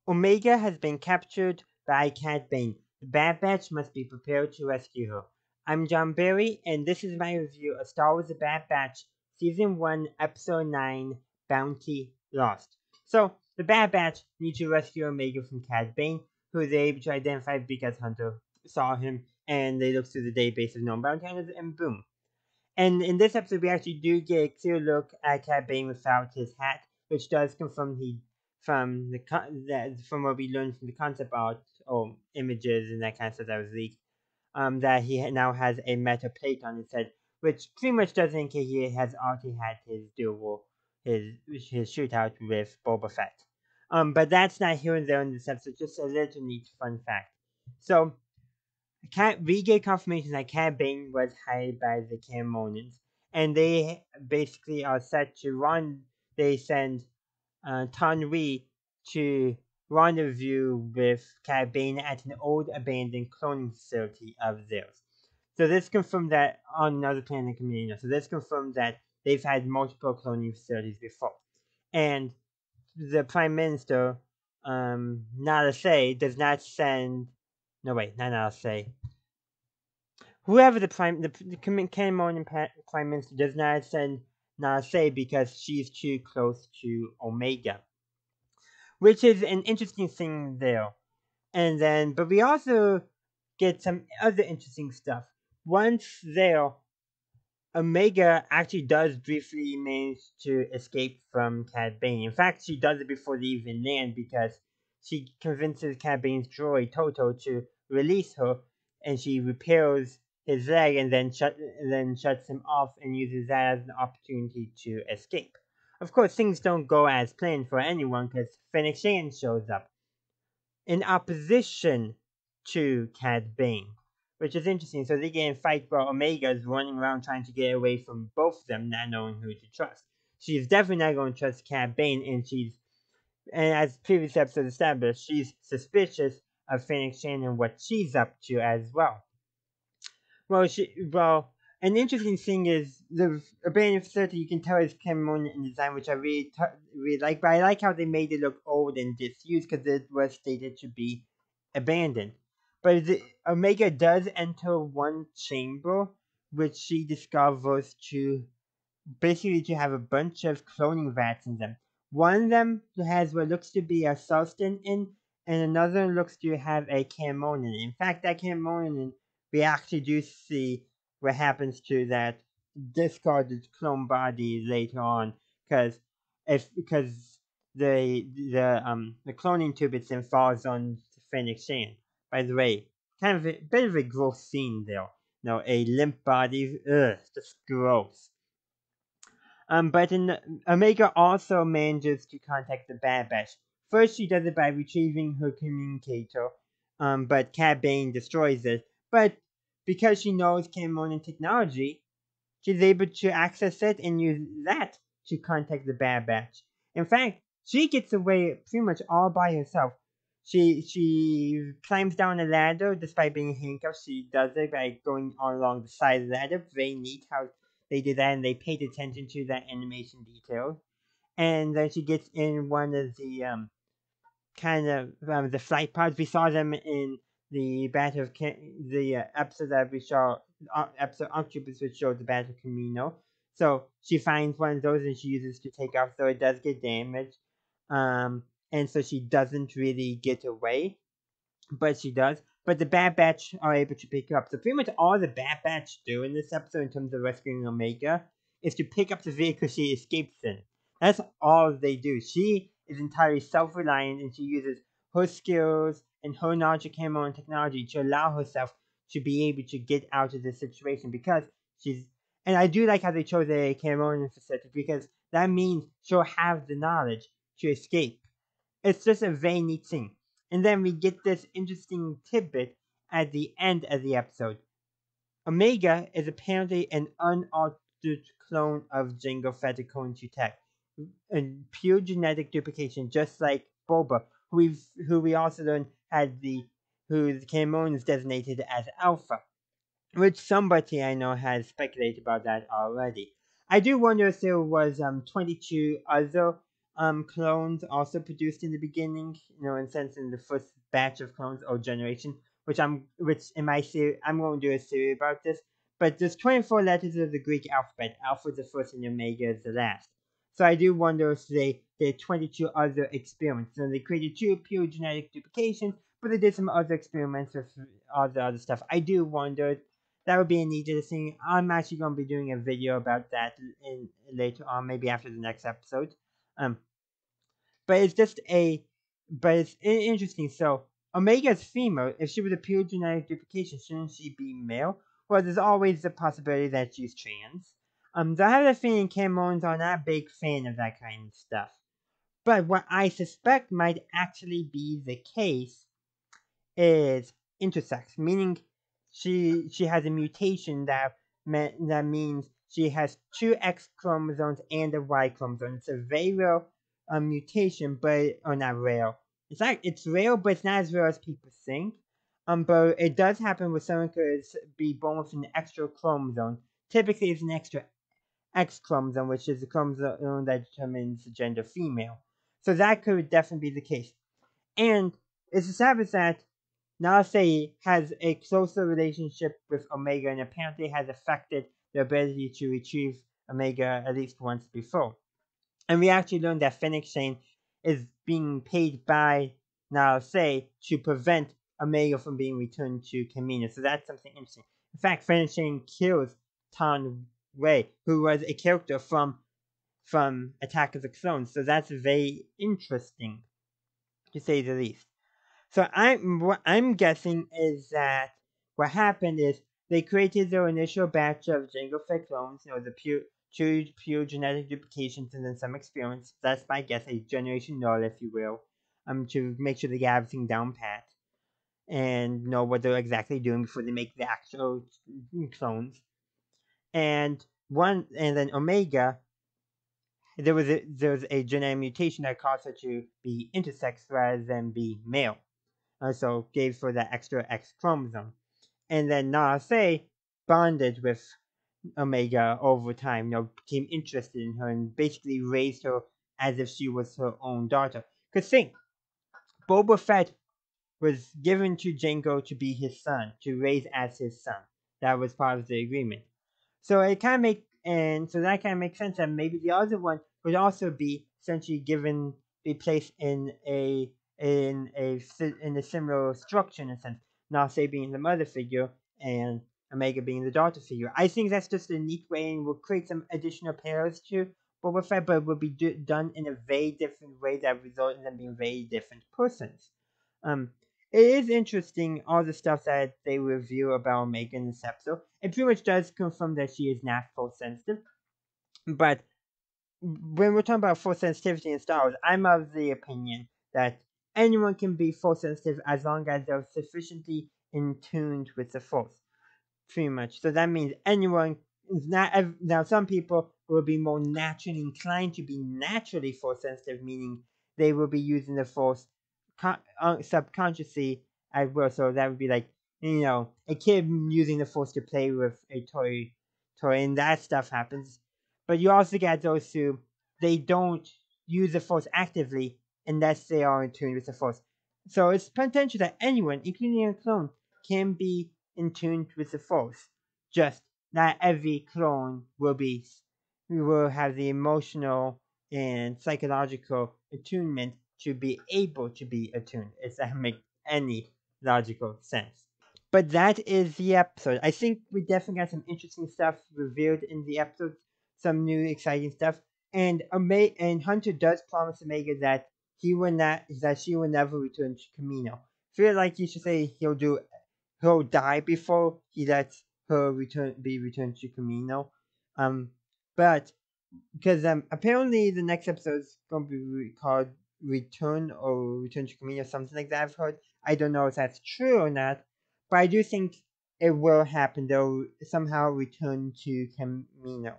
Omega has been captured by Cad Bane. The Bad Batch must be prepared to rescue her. I'm John Barry, and this is my review of Star Wars The Bad Batch, Season 1, Episode 9, Bounty Lost. So, the Bad Batch need to rescue Omega from Cad Bane, who they able to identify because Hunter saw him, and they look through the database of known bounty hunters, and boom. And in this episode, we actually do get a clear look at Cad Bane without his hat, which does confirm from what we learned from the concept art or images and that kind of stuff that was leaked, that he now has a metal plate on his head, which pretty much does indicate he has already had his shootout with Boba Fett. But that's not here and there in this episode. Just a little neat fun fact. So we get confirmation that Cad Bane was hired by the Cameronians, and they basically are set to run. They send Tanwi to rendezvous with Cad Bane at an old abandoned cloning facility of theirs. So this confirmed that on another planet Camino. So this confirmed that they've had multiple cloning facilities before, and the Prime Minister, Nala Se, does not send. No wait, not Nala Se. Whoever the Cameron Prime Minister does not send Nase because she's too close to Omega, which is an interesting thing there. And then, but we also get some other interesting stuff. Once there, Omega actually does briefly manage to escape from Cad Bane. In fact, she does it before they even land because she convinces Cad Bane's droid Toto to release her, and she repairs his leg and then shuts him off and uses that as an opportunity to escape. Of course, things don't go as planned for anyone because Fennec Shand shows up in opposition to Cad Bane, which is interesting. So they get in a fight while Omega is running around trying to get away from both of them, not knowing who to trust. She's definitely not going to trust Cad Bane, and as previous episodes established, she's suspicious of Fennec Shand and what she's up to as well. Well, an interesting thing is the abandoned facility. You can tell is Cameron in design, which I really like. But I like how they made it look old and disused because it was stated to be abandoned. But Omega does enter one chamber, which she discovers to basically to have a bunch of cloning vats in them. One of them has what looks to be a Sulstan in, and another looks to have a Camonin. In fact, that Camonin, we actually do see what happens to that discarded clone body later on, because the cloning tube itself falls on Fennec Shand. By the way, kind of a bit of a gross scene there. A limp body, just gross. But Omega also manages to contact the Bad Batch. First, she does it by retrieving her communicator, but Cad Bane destroys it. But because she knows Cameron technology, she's able to access it and use that to contact the Bad Batch. In fact, she gets away pretty much all by herself. She climbs down a ladder despite being handcuffed. She does it by going all along the side of the ladder. Very neat how they did that, and they paid attention to that animation detail. And then she gets in one of the the flight pods. We saw them in the Battle of the episode that we saw, episode Octopus, which showed the Battle of Camino. So she finds one of those and she uses to take off, so it does get damaged. And so she doesn't really get away, but she does. But the Bad Batch are able to pick her up. So pretty much all the Bad Batch do in this episode in terms of rescuing Omega is to pick up the vehicle she escapes in. That's all they do. She is entirely self-reliant, and she uses her skills and her knowledge of camo and technology to allow herself to be able to get out of this situation because she's. And I do like how they chose a Cameron facility because that means she'll have the knowledge to escape. It's just a very neat thing. And then we get this interesting tidbit at the end of the episode. Omega is apparently an unaltered clone of Jango Fett according to tech. A pure genetic duplication, just like Boba, who we also learned who the Cameron is designated as Alpha. Which somebody I know has speculated about that already. I do wonder if there was 22 other clones also produced in the beginning, in a sense in the first batch of clones or generation, which in my series I'm going to do a series about this. But there's 24 letters of the Greek alphabet. Alpha is the first and Omega is the last. So I do wonder if they did 22 other experiments. So they created two pure genetic duplications, but they did some other experiments with all the other stuff. I do wonder. That would be a neat thing. I'm actually going to be doing a video about that in later on, maybe after the next episode. Um, but it's just but it's interesting. So Omega's female. If she was a pure genetic duplication, shouldn't she be male? Well, there's always the possibility that she's trans. So I have a feeling Cameron's are not a big fan of that kind of stuff. But what I suspect might actually be the case is intersex, meaning she has a mutation that means she has two X chromosomes and a Y chromosome. It's a very rare mutation, but or not rare. It's rare, but it's not as rare as people think. But it does happen where someone could be born with an extra chromosome. Typically, it's an extra X chromosome, which is the chromosome that determines the gender female. So that could definitely be the case. And it's established that Narase has a closer relationship with Omega and apparently has affected their ability to retrieve Omega at least once before. And we actually learned that Phoenix Shane is being paid by Narase to prevent Omega from being returned to Kamina. So that's something interesting. In fact, Phoenix Shane kills Tan Wei, who was a character from Attack of the Clones. So that's very interesting, to say the least. So what I'm guessing is that what happened is they created their initial batch of Jango Fett clones, the pure genetic duplications, and then some experiments. That's my guess, a generation null, if you will, to make sure they get everything down pat and know what they're exactly doing before they make the actual clones. And then Omega, there was a genetic mutation that caused her to be intersex rather than be male. So gave for that extra X chromosome. And then Narase bonded with Omega over time, became interested in her and basically raised her as if she was her own daughter. Because think, Boba Fett was given to Jango to be his son, to raise as his son. That was part of the agreement. So it kind of that kind of makes sense that maybe the other one would also be essentially be placed in a similar structure in a sense. Nase being the mother figure and Omega being the daughter figure. I think that's just a neat way and will create some additional pairs to Boba Fett, but it will be done in a very different way that results in them being very different persons. It is interesting all the stuff that they reveal about Omega in this episode. It pretty much does confirm that she is not force sensitive. But when we're talking about force sensitivity in Star Wars, I'm of the opinion that anyone can be force sensitive as long as they're sufficiently in tuned with the force. Pretty much. So that means anyone is not. Now, some people will be more naturally inclined to be naturally force sensitive, meaning they will be using the force subconsciously as well. So that would be like, a kid using the force to play with a toy, and that stuff happens. But you also get those who they don't use the force actively unless they are in tune with the force. So it's potential that anyone, including a clone, can be in tune with the force. Just not every clone will have the emotional and psychological attunement to be able to be attuned. If that makes any logical sense. But that is the episode. I think we definitely got some interesting stuff revealed in the episode, some new exciting stuff. And Hunter does promise Omega that she will never return to Camino. Feel like you should say he'll die before he lets her be returned to Camino. But because apparently the next episode is gonna be called Return to Camino, something like that. I've heard. I don't know if that's true or not, but I do think it will happen. They'll somehow return to Camino.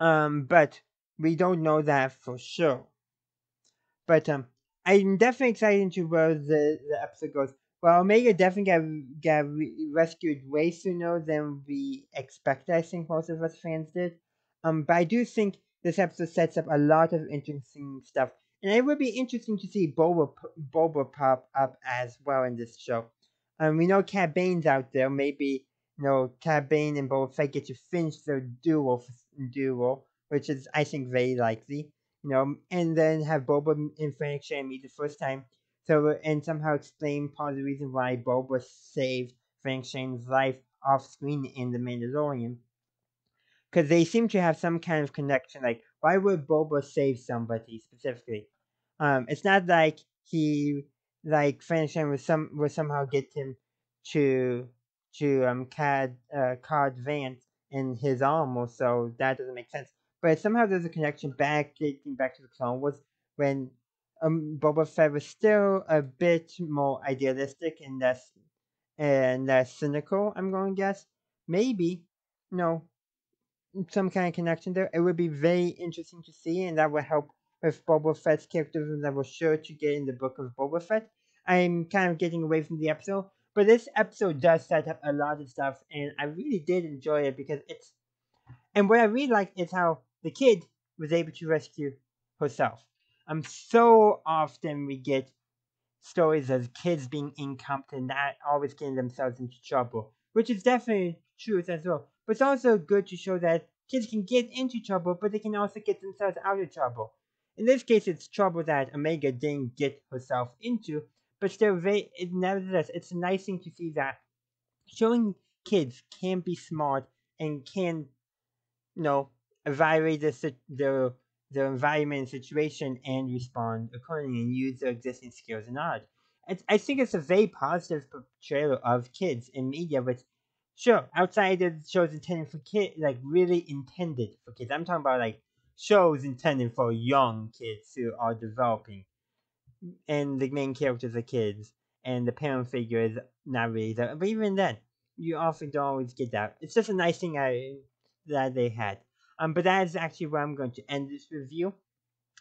But we don't know that for sure. But I'm definitely excited to where the episode goes. Well, Omega definitely got rescued way sooner than we expected. I think most of us fans did. But I do think this episode sets up a lot of interesting stuff. And it would be interesting to see Boba pop up as well in this show. We know Cad Bane's out there. Maybe Cad Bane and Boba Fett get to finish their duel, which is I think very likely. And then have Boba and Fennec Shand meet the first time. So and somehow explain part of the reason why Boba saved Fennec Shand's life off screen in The Mandalorian. Because they seem to have some kind of connection. Like, why would Boba save somebody specifically? It's not like Fennec Shand would somehow get him to Card Vance in his arm or so. That doesn't make sense. But somehow there's a connection dating back to the Clone Wars when Boba Fett was still a bit more idealistic and less cynical. I'm going to guess maybe some kind of connection there. It would be very interesting to see, and that would help with Boba Fett's character that was sure to get in the book of Boba Fett. I'm kind of getting away from the episode, but this episode does set up a lot of stuff, and I really did enjoy it because and what I really like is how the kid was able to rescue herself. So often we get stories of kids being incompetent, not always getting themselves into trouble, which is definitely truth as well. But it's also good to show that kids can get into trouble, but they can also get themselves out of trouble. In this case, it's trouble that Omega didn't get herself into, but still, nevertheless, it's a nice thing to see that showing kids can be smart and can, evaluate the environment and situation and respond accordingly and use their existing skills and knowledge. I think it's a very positive portrayal of kids in media, which, sure, outside of shows intended for kids, like really intended for kids. I'm talking about like shows intended for young kids who are developing, and the main characters are kids, and the parent figure is not really there. But even then, you often don't always get that. It's just a nice thing that they had. But that is actually where I'm going to end this review.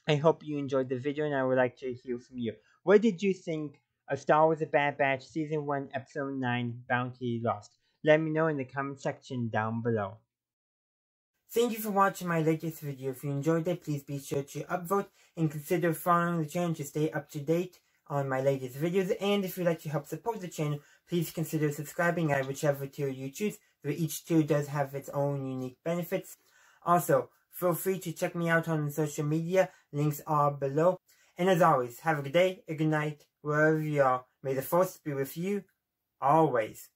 I hope you enjoyed the video, and I would like to hear from you. What did you think of Star Wars: The Bad Batch Season 1, Episode 9, Bounty Lost? Let me know in the comment section down below. Thank you for watching my latest video. If you enjoyed it, please be sure to upvote and consider following the channel to stay up to date on my latest videos. And if you'd like to help support the channel, please consider subscribing at whichever tier you choose, though each tier does have its own unique benefits. Also, feel free to check me out on social media. Links are below. And as always, have a good day, a good night, wherever you are. May the Force be with you, always.